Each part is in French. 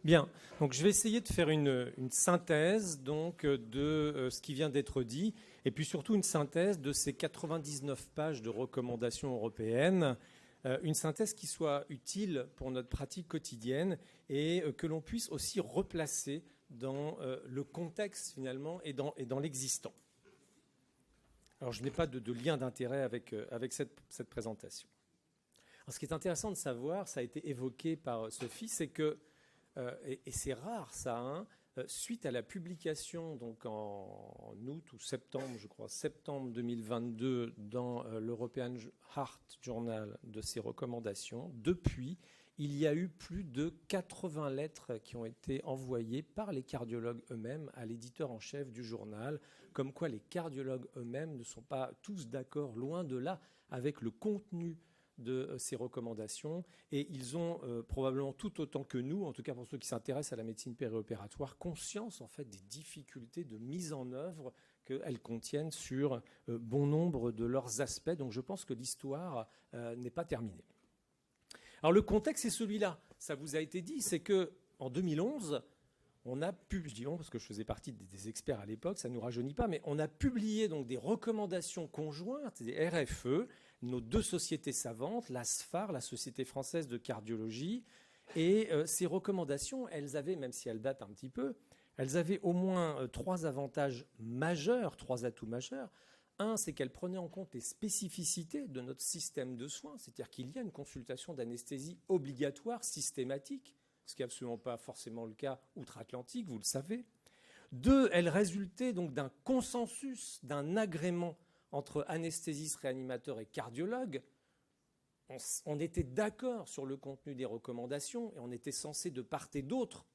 Bien, donc je vais essayer de faire une synthèse donc, de ce qui vient d'être dit, et puis surtout une synthèse de ces 99 pages de recommandations européennes, une synthèse qui soit utile pour notre pratique quotidienne et que l'on puisse aussi replacer dans le contexte finalement et dans l'existant. Alors je n'ai pas de lien d'intérêt avec cette présentation. Alors, ce qui est intéressant de savoir, ça a été évoqué par Sophie, c'est que et c'est rare ça, hein, suite à la publication donc en août ou septembre, je crois, septembre 2022 dans l'European Heart Journal de ces recommandations, depuis, il y a eu plus de 80 lettres qui ont été envoyées par les cardiologues eux-mêmes à l'éditeur en chef du journal, comme quoi les cardiologues eux-mêmes ne sont pas tous d'accord, loin de là, avec le contenu de ces recommandations, et ils ont probablement tout autant que nous, en tout cas pour ceux qui s'intéressent à la médecine périopératoire, conscience en fait des difficultés de mise en œuvre qu'elles contiennent sur bon nombre de leurs aspects. Donc je pense que l'histoire n'est pas terminée. Alors le contexte est celui-là, ça vous a été dit, c'est que en 2011, on a publié, parce que je faisais partie des experts à l'époque, ça ne nous rajeunit pas, mais on a publié donc des recommandations conjointes, des RFE, nos deux sociétés savantes, l'ASFAR, la Société française de cardiologie, et ces recommandations, elles avaient, même si elles datent un petit peu, elles avaient au moins trois avantages majeurs, trois atouts majeurs. Un, c'est qu'elles prenaient en compte les spécificités de notre système de soins, c'est-à-dire qu'il y a une consultation d'anesthésie obligatoire, systématique, ce qui n'est absolument pas forcément le cas outre-Atlantique, vous le savez. Deux, elles résultaient donc d'un consensus, d'un agrément entre anesthésistes, réanimateurs et cardiologues. On était d'accord sur le contenu des recommandations et on était censé de part et d'autre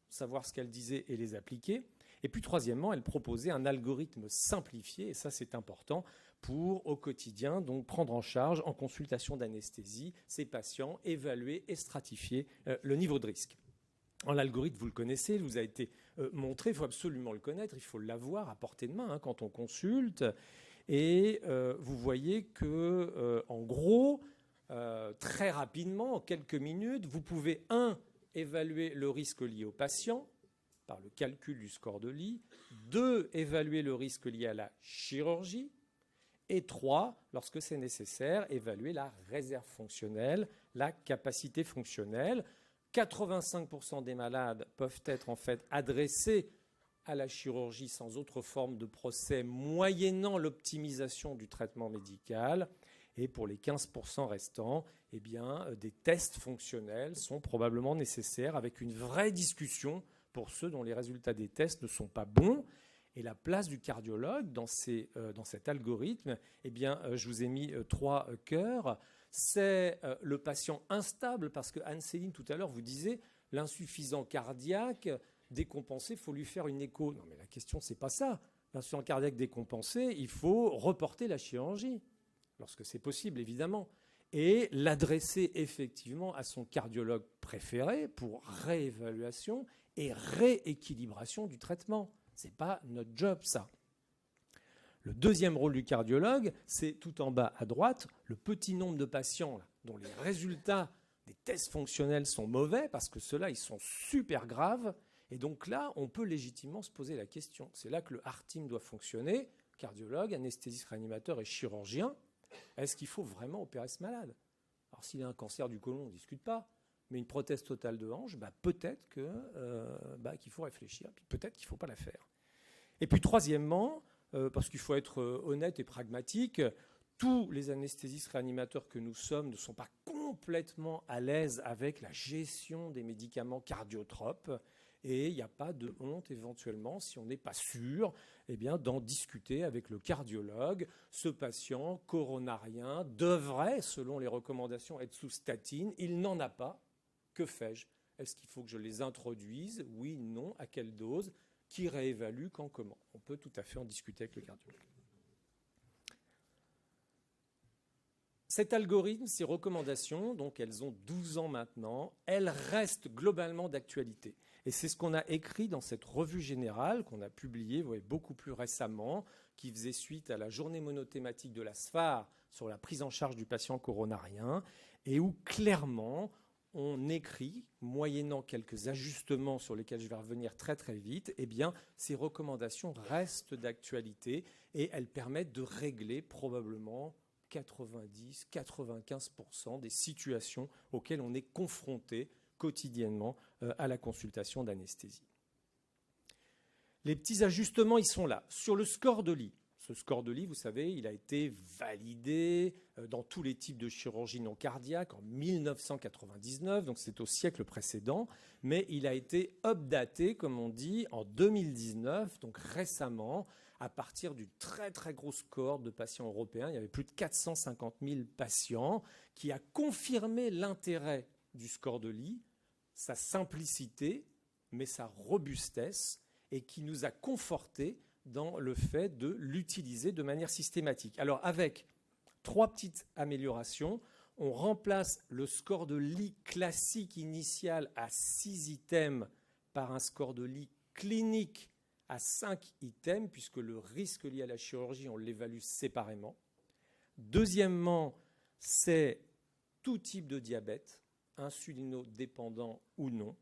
savoir ce qu'elles disaient et les appliquer. Et puis troisièmement, elles proposaient un algorithme simplifié, et ça c'est important, pour au quotidien donc prendre en charge en consultation d'anesthésie ces patients, évaluer et stratifier le niveau de risque. L'algorithme, vous le connaissez, il vous a été montré, il faut absolument le connaître, il faut l'avoir à portée de main quand on consulte. Et vous voyez que, en gros, très rapidement, en quelques minutes, vous pouvez, évaluer le risque lié au patient par le calcul du score de lit, 2, évaluer le risque lié à la chirurgie, et 3, lorsque c'est nécessaire, évaluer la réserve fonctionnelle, la capacité fonctionnelle. 85% des malades peuvent être en fait adressés à la chirurgie sans autre forme de procès, moyennant l'optimisation du traitement médical. Et pour les 15% restants, eh bien, des tests fonctionnels sont probablement nécessaires, avec une vraie discussion pour ceux dont les résultats des tests ne sont pas bons. Et la place du cardiologue dans cet algorithme, eh bien, je vous ai mis 3 cœurs. C'est le patient instable, parce que Anne-Céline, tout à l'heure, vous disait l'insuffisant cardiaque décompensé, il faut lui faire une écho. Non, mais la question, c'est pas ça. L'insuffisant cardiaque décompensé, il faut reporter la chirurgie, lorsque c'est possible, évidemment, et l'adresser effectivement à son cardiologue préféré pour réévaluation et rééquilibration du traitement. Ce n'est pas notre job, ça. Le deuxième rôle du cardiologue, c'est tout en bas à droite, le petit nombre de patients dont les résultats des tests fonctionnels sont mauvais, parce que ceux-là, ils sont super graves. Et donc là, on peut légitimement se poser la question. C'est là que le Heart Team doit fonctionner, cardiologue, anesthésiste, réanimateur et chirurgien. Est-ce qu'il faut vraiment opérer ce malade? Alors s'il a un cancer du côlon, on ne discute pas. Mais une prothèse totale de hanche, peut-être qu'il faut réfléchir, puis peut-être qu'il ne faut pas la faire. Et puis troisièmement, parce qu'il faut être honnête et pragmatique, tous les anesthésistes réanimateurs que nous sommes ne sont pas complètement à l'aise avec la gestion des médicaments cardiotropes. Et il n'y a pas de honte, éventuellement, si on n'est pas sûr, d'en discuter avec le cardiologue. Ce patient coronarien devrait, selon les recommandations, être sous statine. Il n'en a pas. Que fais-je? Est-ce qu'il faut que je les introduise? Oui, non. À quelle dose? Qui réévalue? Quand? Comment? On peut tout à fait en discuter avec le cardiologue. Cet algorithme, ces recommandations, donc elles ont 12 ans maintenant, elles restent globalement d'actualité. Et c'est ce qu'on a écrit dans cette revue générale qu'on a publiée, vous voyez, beaucoup plus récemment, qui faisait suite à la journée monothématique de la SFAR sur la prise en charge du patient coronarien, et où clairement on écrit, moyennant quelques ajustements sur lesquels je vais revenir très très vite, eh bien, ces recommandations restent d'actualité et elles permettent de régler probablement 90-95% des situations auxquelles on est confronté quotidiennement à la consultation d'anesthésie. Les petits ajustements, ils sont là. Sur le score de lit, ce score de lit, vous savez, il a été validé dans tous les types de chirurgie non cardiaque en 1999, donc c'est au siècle précédent, mais il a été updaté, comme on dit, en 2019, donc récemment, à partir d'une très très grosse cohorte de patients européens. Il y avait plus de 450 000 patients, qui a confirmé l'intérêt du score de lit, sa simplicité, mais sa robustesse, et qui nous a confortés dans le fait de l'utiliser de manière systématique. Alors avec 3 petites améliorations, on remplace le score de lit classique initial à 6 items par un score de lit clinique à 5 items, puisque le risque lié à la chirurgie, on l'évalue séparément. Deuxièmement, c'est tout type de diabète, insulinodépendant ou non.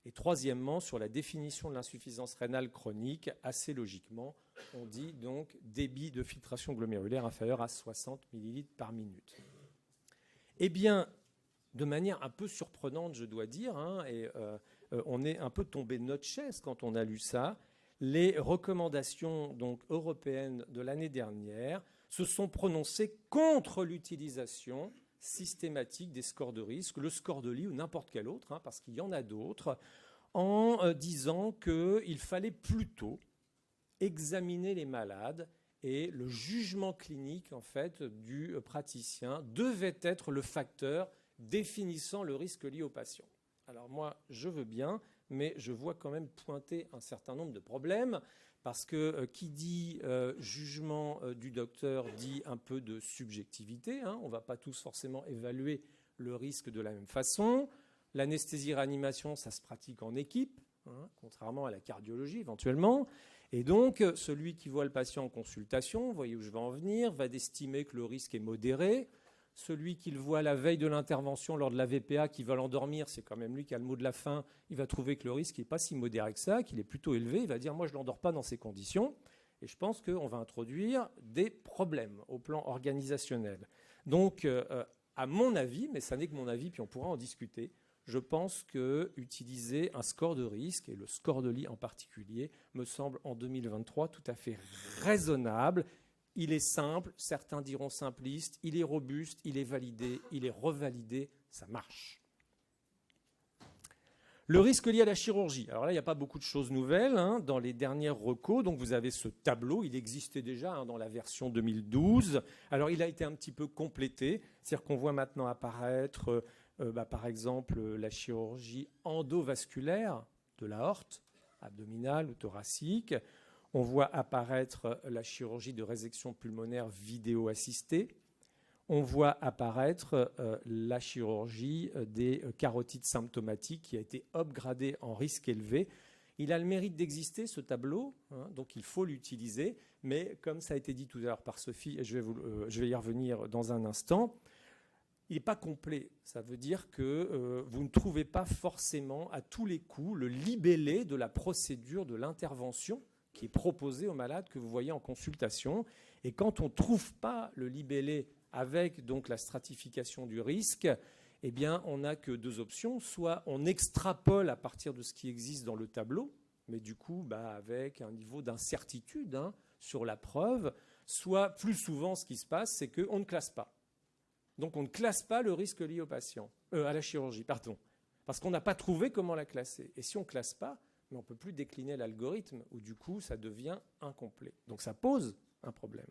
Et troisièmement, sur la définition de l'insuffisance rénale chronique, assez logiquement, on dit donc débit de filtration glomérulaire inférieur à 60 ml par minute. Eh bien, de manière un peu surprenante, je dois dire, on est un peu tombé de notre chaise quand on a lu ça, les recommandations donc, européennes de l'année dernière se sont prononcées contre l'utilisation systématique des scores de risque, le score de lit ou n'importe quel autre, parce qu'il y en a d'autres, en disant qu'il fallait plutôt examiner les malades et le jugement clinique en fait, du praticien devait être le facteur définissant le risque lié au patient. Alors moi, je veux bien, mais je vois quand même pointer un certain nombre de problèmes, parce que qui dit jugement du docteur dit un peu de subjectivité. On ne va pas tous forcément évaluer le risque de la même façon. L'anesthésie-réanimation, ça se pratique en équipe, contrairement à la cardiologie éventuellement. Et donc, celui qui voit le patient en consultation, vous voyez où je vais en venir, va estimer que le risque est modéré. Celui qui le voit la veille de l'intervention lors de la VPA, qui va l'endormir, c'est quand même lui qui a le mot de la fin, il va trouver que le risque n'est pas si modéré que ça, qu'il est plutôt élevé, il va dire « moi je ne l'endors pas dans ces conditions ». Et je pense qu'on va introduire des problèmes au plan organisationnel. Donc, à mon avis, mais ça n'est que mon avis, puis on pourra en discuter, je pense qu'utiliser un score de risque, et le score de lit en particulier, me semble en 2023 tout à fait raisonnable. Il est simple, certains diront simpliste, il est robuste, il est validé, il est revalidé, ça marche. Le risque lié à la chirurgie. Alors là, il n'y a pas beaucoup de choses nouvelles dans les dernières recos. Donc vous avez ce tableau, il existait déjà dans la version 2012. Alors il a été un petit peu complété, c'est-à-dire qu'on voit maintenant apparaître, par exemple, la chirurgie endovasculaire de l'aorte, abdominale ou thoracique. On voit apparaître la chirurgie de résection pulmonaire vidéo-assistée. On voit apparaître la chirurgie des carotides symptomatiques qui a été upgradée en risque élevé. Il a le mérite d'exister, ce tableau, donc il faut l'utiliser. Mais comme ça a été dit tout à l'heure par Sophie, et je vais y revenir dans un instant, il n'est pas complet. Ça veut dire que vous ne trouvez pas forcément à tous les coups le libellé de la procédure de l'intervention qui est proposé aux malades que vous voyez en consultation. Et quand on ne trouve pas le libellé avec donc la stratification du risque, eh bien, on n'a que 2 options. Soit on extrapole à partir de ce qui existe dans le tableau, mais du coup, avec un niveau d'incertitude sur la preuve, soit plus souvent, ce qui se passe, c'est qu'on ne classe pas. Donc, on ne classe pas le risque lié au patient, à la chirurgie, pardon, parce qu'on n'a pas trouvé comment la classer. Et si on ne classe pas, mais on ne peut plus décliner l'algorithme, ou du coup, ça devient incomplet. Donc ça pose un problème.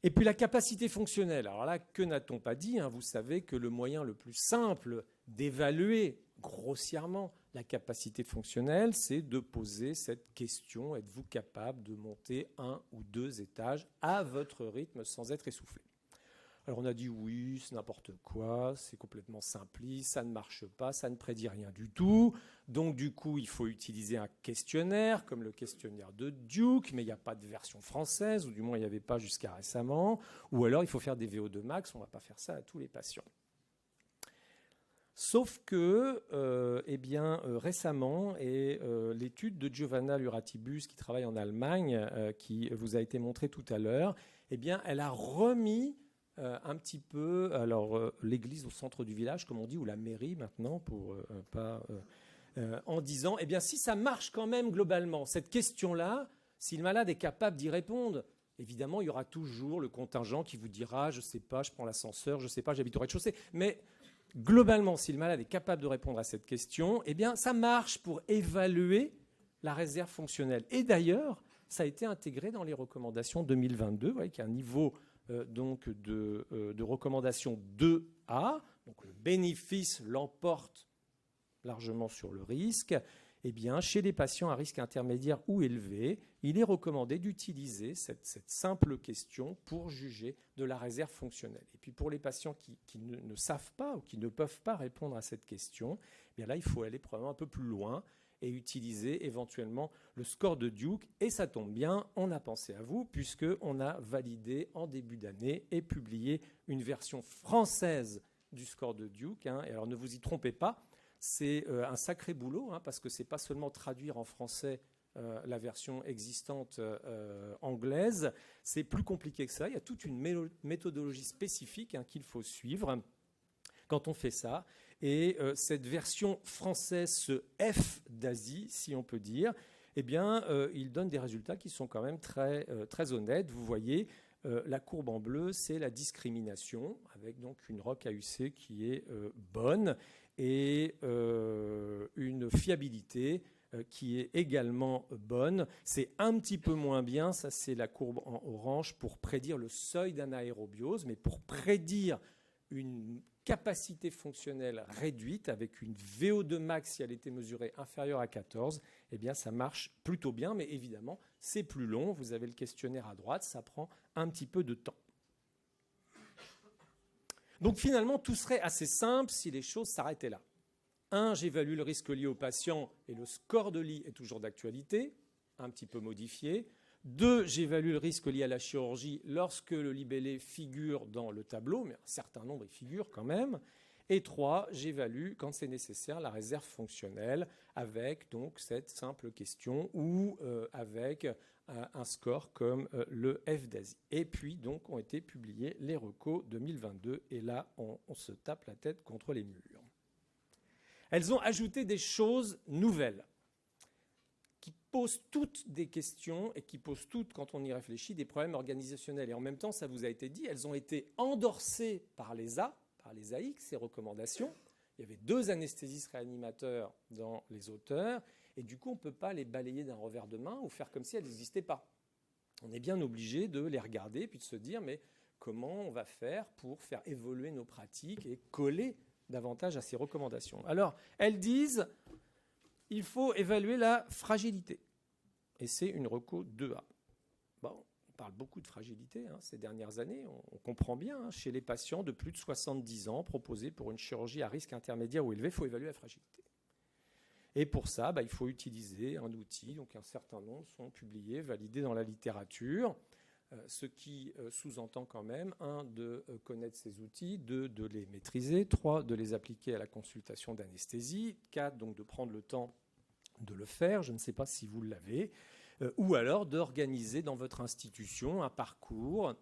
Et puis la capacité fonctionnelle. Alors là, que n'a-t-on pas dit Vous savez que le moyen le plus simple d'évaluer grossièrement la capacité fonctionnelle, c'est de poser cette question, êtes-vous capable de monter 1 ou 2 étages à votre rythme sans être essoufflé ? Alors on a dit oui, c'est n'importe quoi, c'est complètement simpliste, ça ne marche pas, ça ne prédit rien du tout. Donc du coup, il faut utiliser un questionnaire comme le questionnaire de Duke, mais il n'y a pas de version française, ou du moins il n'y avait pas jusqu'à récemment. Ou alors il faut faire des VO2 max, on ne va pas faire ça à tous les patients. Sauf que, récemment, et l'étude de Giovanna Luratibus, qui travaille en Allemagne, qui vous a été montrée tout à l'heure, elle a remis un petit peu l'église au centre du village, comme on dit, ou la mairie maintenant, pour pas... en disant, si ça marche quand même globalement, cette question-là, si le malade est capable d'y répondre, évidemment, il y aura toujours le contingent qui vous dira, je ne sais pas, je prends l'ascenseur, je ne sais pas, j'habite au rez-de-chaussée. Mais globalement, si le malade est capable de répondre à cette question, ça marche pour évaluer la réserve fonctionnelle. Et d'ailleurs, ça a été intégré dans les recommandations 2022, vous voyez qu'il y a un niveau de recommandation 2A, donc le bénéfice l'emporte largement sur le risque. Chez les patients à risque intermédiaire ou élevé, il est recommandé d'utiliser cette simple question pour juger de la réserve fonctionnelle. Et puis pour les patients qui ne savent pas ou qui ne peuvent pas répondre à cette question, là, il faut aller probablement un peu plus loin et utiliser éventuellement le score de Duke. Et ça tombe bien, on a pensé à vous, puisqu'on a validé en début d'année et publié une version française du score de Duke. Et alors ne vous y trompez pas, c'est un sacré boulot, parce que ce n'est pas seulement traduire en français la version existante anglaise, c'est plus compliqué que ça. Il y a toute une méthodologie spécifique qu'il faut suivre quand on fait ça. Et cette version française, ce F d'Asie, si on peut dire, il donne des résultats qui sont quand même très, très honnêtes. Vous voyez, la courbe en bleu, c'est la discrimination, avec donc une ROC AUC qui est bonne, et une fiabilité qui est également bonne. C'est un petit peu moins bien, ça c'est la courbe en orange, pour prédire le seuil d'anaérobiose, mais pour prédire une capacité fonctionnelle réduite avec une VO2 max, si elle était mesurée inférieure à 14, ça marche plutôt bien, mais évidemment, c'est plus long. Vous avez le questionnaire à droite, ça prend un petit peu de temps. Donc finalement, tout serait assez simple si les choses s'arrêtaient là. 1, j'évalue le risque lié au patient et le score de lit est toujours d'actualité, un petit peu modifié. 2, j'évalue le risque lié à la chirurgie lorsque le libellé figure dans le tableau, mais un certain nombre y figure quand même. Et 3, j'évalue, quand c'est nécessaire, la réserve fonctionnelle avec donc cette simple question ou avec un score comme le F d'Asie. Et puis donc ont été publiés les recos 2022 et là on se tape la tête contre les murs. Elles ont ajouté des choses nouvelles qui posent toutes des questions et qui posent toutes, quand on y réfléchit, des problèmes organisationnels. Et en même temps, ça vous a été dit, elles ont été endorsées par les AIC, ces recommandations. Il y avait 2 anesthésistes réanimateurs dans les auteurs, et du coup, on ne peut pas les balayer d'un revers de main ou faire comme si elles n'existaient pas. On est bien obligé de les regarder puis de se dire, mais comment on va faire pour faire évoluer nos pratiques et coller davantage à ces recommandations. Alors, elles disent, il faut évaluer la fragilité. Et c'est une reco 2A. Bon, on parle beaucoup de fragilité ces dernières années. On comprend bien, chez les patients de plus de 70 ans proposés pour une chirurgie à risque intermédiaire ou élevé, il faut évaluer la fragilité. Et pour ça, il faut utiliser un outil. Donc un certain nombre sont publiés, validés dans la littérature. Ce qui sous-entend quand même, 1, de connaître ces outils, 2, de les maîtriser, 3, de les appliquer à la consultation d'anesthésie, 4, donc de prendre le temps de le faire, je ne sais pas si vous l'avez, ou alors d'organiser dans votre institution un parcours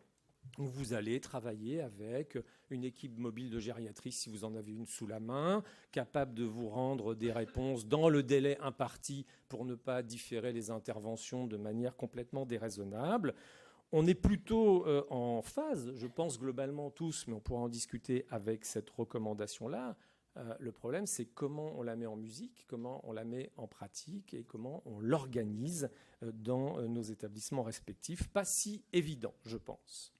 où vous allez travailler avec une équipe mobile de gériatrie, si vous en avez une sous la main, capable de vous rendre des réponses dans le délai imparti pour ne pas différer les interventions de manière complètement déraisonnable. On est plutôt en phase, je pense globalement tous, mais on pourra en discuter avec cette recommandation-là. Le problème, c'est comment on la met en musique, comment on la met en pratique et comment on l'organise dans nos établissements respectifs. Pas si évident, je pense.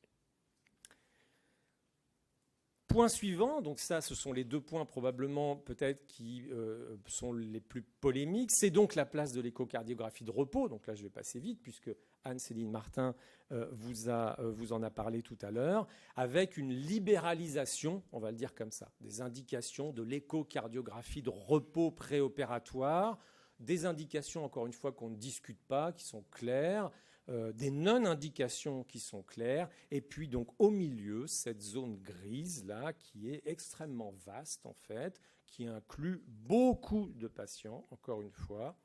Point suivant, donc ça, ce sont les 2 points probablement peut-être qui sont les plus polémiques. C'est donc la place de l'échocardiographie de repos. Donc là, je vais passer vite puisque Anne-Céline Martin vous en a parlé tout à l'heure, avec une libéralisation, on va le dire comme ça, des indications de l'échocardiographie de repos préopératoire, des indications, encore une fois, qu'on ne discute pas, qui sont claires, des non-indications qui sont claires, et puis donc au milieu, cette zone grise là, qui est extrêmement vaste en fait, qui inclut beaucoup de patients, encore une fois,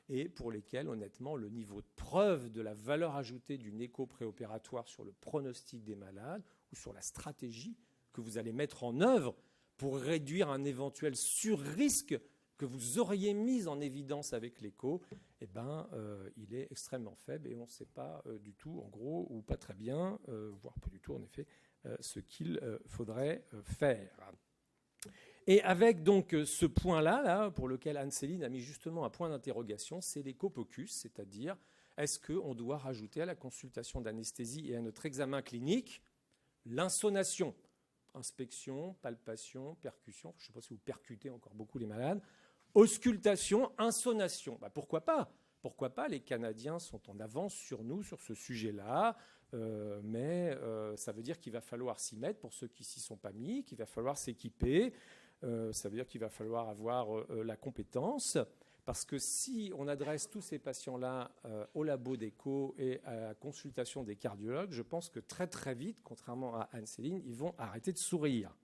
et pour lesquels, honnêtement, le niveau de preuve de la valeur ajoutée d'une écho préopératoire sur le pronostic des malades ou sur la stratégie que vous allez mettre en œuvre pour réduire un éventuel surrisque que vous auriez mis en évidence avec l'écho, eh ben, il est extrêmement faible et on ne sait pas du tout, en gros, ou pas très bien, voire pas du tout, en effet, ce qu'il faudrait faire. Et avec donc ce point-là, là, pour lequel Anne-Céline a mis justement un point d'interrogation, c'est l'écho-pocus, c'est-à-dire est-ce qu'on doit rajouter à la consultation d'anesthésie et à notre examen clinique l'insonation, inspection, palpation, percussion, je ne sais pas si vous percutez encore beaucoup les malades, auscultation, insonation. Bah, pourquoi pas ? Pourquoi pas ? Les Canadiens sont en avance sur nous sur ce sujet-là, mais ça veut dire qu'il va falloir s'y mettre pour ceux qui s'y sont pas mis, qu'il va falloir s'équiper. Ça veut dire qu'il va falloir avoir la compétence, parce que si on adresse tous ces patients-là au labo d'écho et à la consultation des cardiologues, je pense que très très vite, contrairement à Anne-Céline, ils vont arrêter de sourire.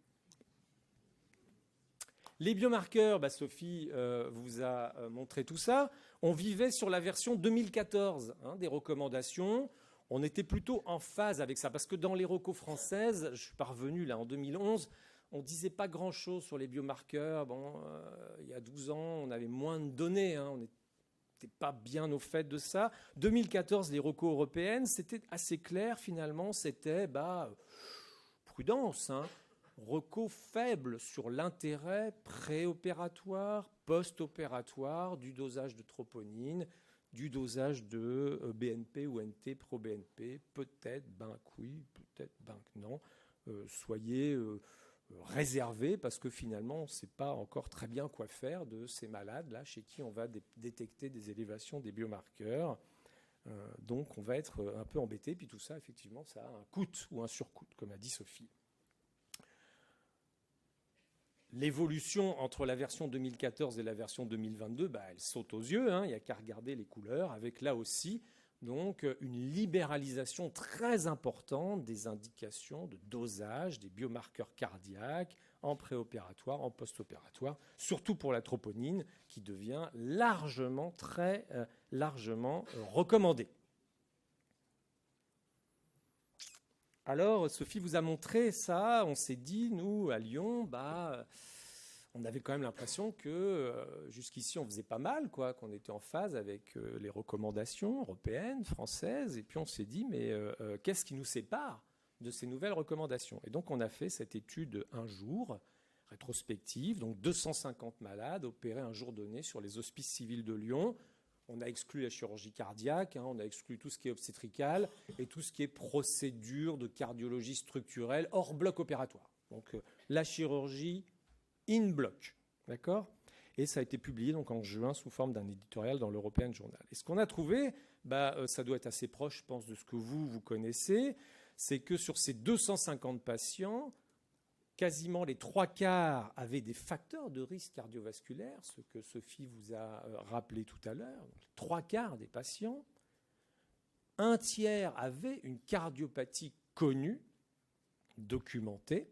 Les biomarqueurs, bah Sophie vous a montré tout ça. On vivait sur la version 2014 des recommandations. On était plutôt en phase avec ça, parce que dans les recos françaises, je suis parvenu là en 2011, on ne disait pas grand-chose sur les biomarqueurs. Bon, il y a 12 ans, on avait moins de données. On n'était pas bien au fait de ça. 2014, les recos européennes, c'était assez clair finalement. C'était prudence. Recos faibles sur l'intérêt préopératoire, post-opératoire du dosage de troponine, du dosage de BNP ou NT pro-BNP. Peut-être, oui, peut-être, non. Soyez réservé parce que finalement, on ne sait pas encore très bien quoi faire de ces malades-là chez qui on va détecter des élévations des biomarqueurs. Donc, on va être un peu embêté. Puis tout ça, effectivement, ça a un coût ou un surcoût, comme a dit Sophie. L'évolution entre la version 2014 et la version 2022, elle saute aux yeux. Il n'y a qu'à regarder les couleurs, avec là aussi donc une libéralisation très importante des indications de dosage des biomarqueurs cardiaques en préopératoire, en post-opératoire, surtout pour la troponine qui devient largement, très largement recommandée. Alors, Sophie vous a montré ça. On s'est dit, nous, à Lyon, on avait quand même l'impression que jusqu'ici, on faisait pas mal, qu'on était en phase avec les recommandations européennes, françaises. Et puis, on s'est dit, mais qu'est-ce qui nous sépare de ces nouvelles recommandations ? Et donc, on a fait cette étude un jour, rétrospective, donc 250 malades opérés un jour donné sur les hospices civils de Lyon. On a exclu la chirurgie cardiaque, on a exclu tout ce qui est obstétrical et tout ce qui est procédure de cardiologie structurelle hors bloc opératoire. Donc la chirurgie in bloc, d'accord ? Et ça a été publié donc en juin sous forme d'un éditorial dans l'European Journal. Et ce qu'on a trouvé, ça doit être assez proche, je pense, de ce que vous connaissez, c'est que sur ces 250 patients, quasiment les 3/4 avaient des facteurs de risque cardiovasculaire, ce que Sophie vous a rappelé tout à l'heure. 3/4 des patients. 1/3 avaient une cardiopathie connue, documentée.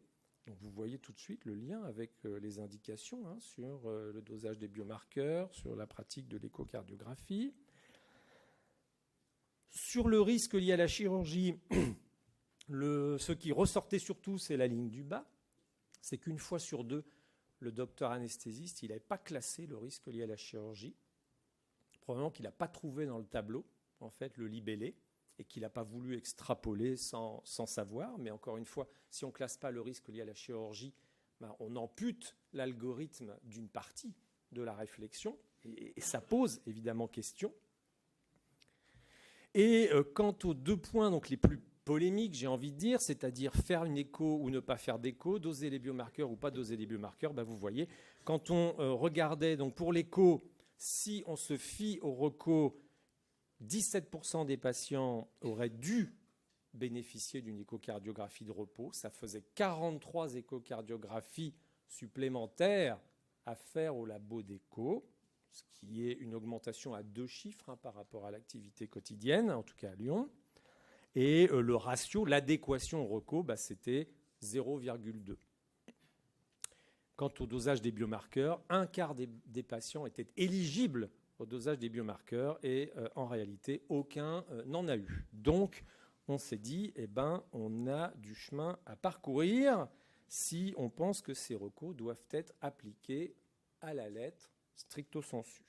Donc vous voyez tout de suite le lien avec les indications sur le dosage des biomarqueurs, sur la pratique de l'échocardiographie. Sur le risque lié à la chirurgie, ce qui ressortait surtout, c'est la ligne du bas. C'est qu'une fois sur deux, le docteur anesthésiste, il n'avait pas classé le risque lié à la chirurgie. Probablement qu'il n'a pas trouvé dans le tableau, en fait, le libellé, et qu'il n'a pas voulu extrapoler sans savoir. Mais encore une fois, si on ne classe pas le risque lié à la chirurgie, on ampute l'algorithme d'une partie de la réflexion, et ça pose évidemment question. Et quant aux 2 points donc, les plus polémique, j'ai envie de dire, c'est-à-dire faire une écho ou ne pas faire d'écho, doser les biomarqueurs ou pas doser les biomarqueurs, vous voyez, quand on regardait donc pour l'écho, si on se fie au reco, 17% des patients auraient dû bénéficier d'une échocardiographie de repos. Ça faisait 43 échocardiographies supplémentaires à faire au labo d'écho, ce qui est une augmentation à 2 chiffres par rapport à l'activité quotidienne, en tout cas à Lyon. Et le ratio, l'adéquation au reco, c'était 0,2. Quant au dosage des biomarqueurs, un quart des patients étaient éligibles au dosage des biomarqueurs et en réalité, aucun n'en a eu. Donc, on s'est dit, on a du chemin à parcourir si on pense que ces recos doivent être appliqués à la lettre, stricto sensu.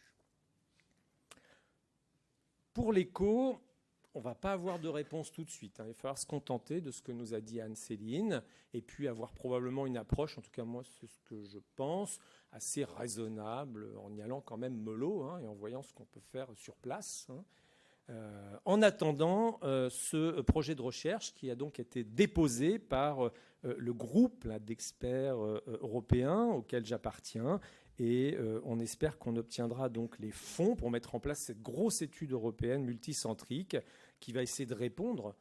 Pour l'écho, on ne va pas avoir de réponse tout de suite. Il va falloir se contenter de ce que nous a dit Anne-Céline et puis avoir probablement une approche, en tout cas moi c'est ce que je pense, assez raisonnable en y allant quand même mollo et en voyant ce qu'on peut faire sur place. En attendant, ce projet de recherche qui a donc été déposé par le groupe d'experts européens auquel j'appartiens, et on espère qu'on obtiendra donc les fonds pour mettre en place cette grosse étude européenne multicentrique qui va essayer de répondre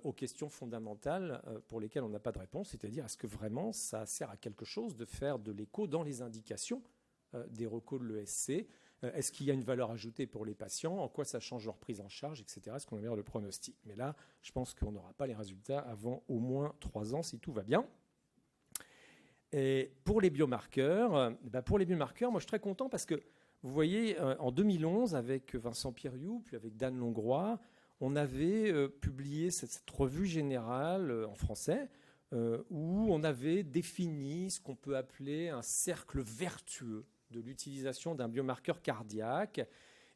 aux questions fondamentales pour lesquelles on n'a pas de réponse, c'est-à-dire est-ce que vraiment ça sert à quelque chose de faire de l'écho dans les indications des recos de l'ESC? Est-ce qu'il y a une valeur ajoutée pour les patients? En quoi ça change leur prise en charge, etc. Est-ce qu'on améliore le pronostic? Mais là, je pense qu'on n'aura pas les résultats avant au moins 3 ans si tout va bien. Et pour les biomarqueurs, moi je suis très content parce que vous voyez, en 2011, avec Vincent Piriou, puis avec Dan Longroy, on avait publié cette revue générale en français où on avait défini ce qu'on peut appeler un cercle vertueux de l'utilisation d'un biomarqueur cardiaque.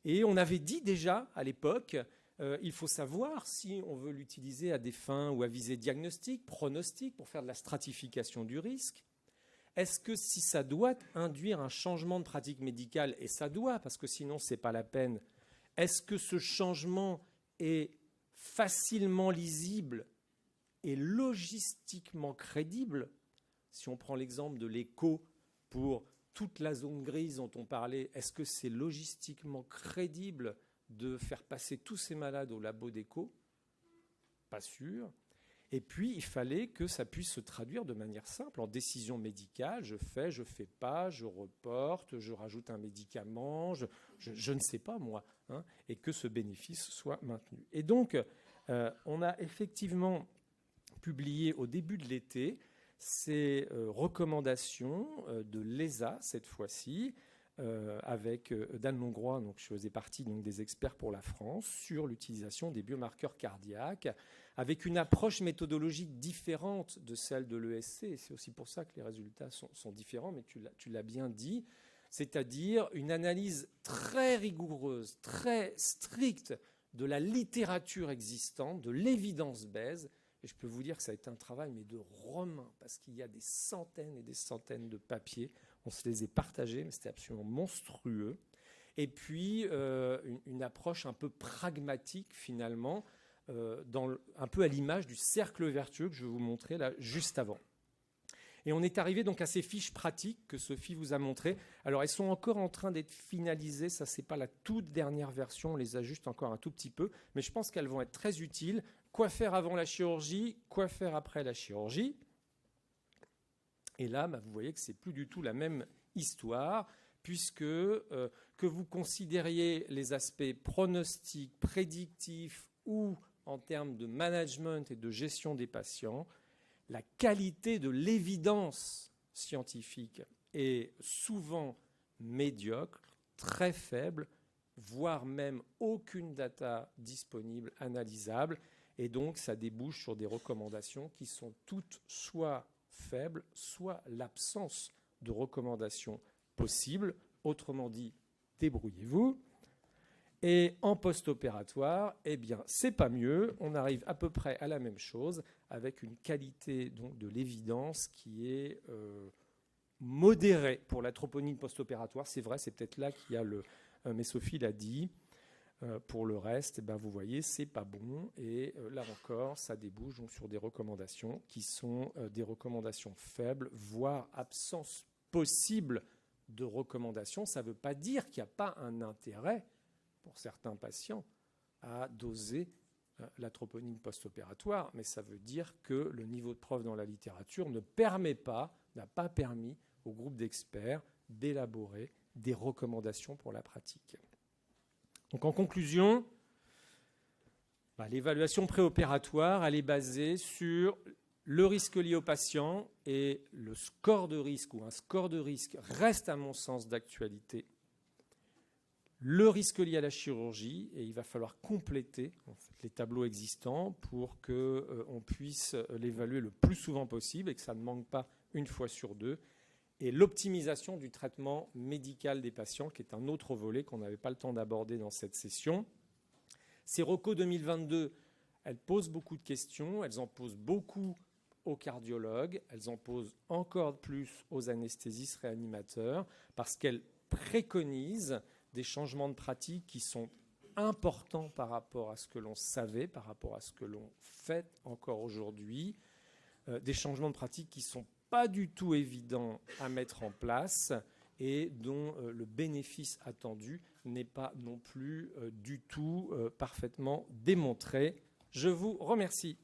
Et on avait dit déjà à l'époque, il faut savoir si on veut l'utiliser à des fins ou à visée diagnostique, pronostic, pour faire de la stratification du risque. Est-ce que si ça doit induire un changement de pratique médicale, et ça doit, parce que sinon ce n'est pas la peine, est-ce que ce changement est facilement lisible et logistiquement crédible? Si on prend l'exemple de l'écho pour toute la zone grise dont on parlait, est-ce que c'est logistiquement crédible de faire passer tous ces malades au labo d'écho? Pas sûr. Et puis, il fallait que ça puisse se traduire de manière simple en décision médicale. Je fais pas, je reporte, je rajoute un médicament, je ne sais pas moi, et que ce bénéfice soit maintenu. Et donc, on a effectivement publié au début de l'été ces recommandations de l'ESA cette fois-ci, avec Dan Longroy, donc je faisais partie donc, des experts pour la France, sur l'utilisation des biomarqueurs cardiaques, avec une approche méthodologique différente de celle de l'ESC. Et c'est aussi pour ça que les résultats sont différents, mais tu l'as bien dit, c'est-à-dire une analyse très rigoureuse, très stricte de la littérature existante, de l'évidence base. Et je peux vous dire que ça a été un travail mais de romain, parce qu'il y a des centaines et des centaines de papiers. On se les est partagés, mais c'était absolument monstrueux. Et puis, une approche un peu pragmatique, finalement, un peu à l'image du cercle vertueux que je vais vous montrer là, juste avant. Et on est arrivé donc à ces fiches pratiques que Sophie vous a montrées. Alors, elles sont encore en train d'être finalisées. Ça, ce n'est pas la toute dernière version. On les ajuste encore un tout petit peu. Mais je pense qu'elles vont être très utiles. Quoi faire avant la chirurgie? Quoi faire après la chirurgie? Et là, vous voyez que ce n'est plus du tout la même histoire, puisque que vous considériez les aspects pronostiques, prédictifs ou en termes de management et de gestion des patients, la qualité de l'évidence scientifique est souvent médiocre, très faible, voire même aucune data disponible, analysable, et donc ça débouche sur des recommandations qui sont toutes soit faibles, soit l'absence de recommandations possibles. Autrement dit, débrouillez-vous. Et en post-opératoire, c'est pas mieux. On arrive à peu près à la même chose avec une qualité donc, de l'évidence qui est modérée pour la troponine post-opératoire. C'est vrai, c'est peut-être là qu'il y a mais Sophie l'a dit. Pour le reste, vous voyez, c'est pas bon. Et là encore, ça débouche donc sur des recommandations qui sont des recommandations faibles, voire absence possible de recommandations. Ça ne veut pas dire qu'il n'y a pas un intérêt pour certains patients à doser la troponine post-opératoire, mais ça veut dire que le niveau de preuve dans la littérature n'a pas permis au groupe d'experts d'élaborer des recommandations pour la pratique. Donc en conclusion, l'évaluation préopératoire, elle est basée sur Le risque lié au patient et le score de risque ou un score de risque reste à mon sens d'actualité. Le risque lié à la chirurgie, et il va falloir compléter en fait, les tableaux existants pour qu'on puisse l'évaluer le plus souvent possible et que ça ne manque pas une fois sur deux. Et l'optimisation du traitement médical des patients, qui est un autre volet qu'on n'avait pas le temps d'aborder dans cette session. Ces recos 2022, elles posent beaucoup de questions, elles en posent beaucoup aux cardiologues, elles en posent encore plus aux anesthésistes réanimateurs, parce qu'elles préconisent des changements de pratique qui sont importants par rapport à ce que l'on savait, par rapport à ce que l'on fait encore aujourd'hui, des changements de pratique qui ne sont pas du tout évidents à mettre en place et dont le bénéfice attendu n'est pas non plus du tout parfaitement démontré. Je vous remercie.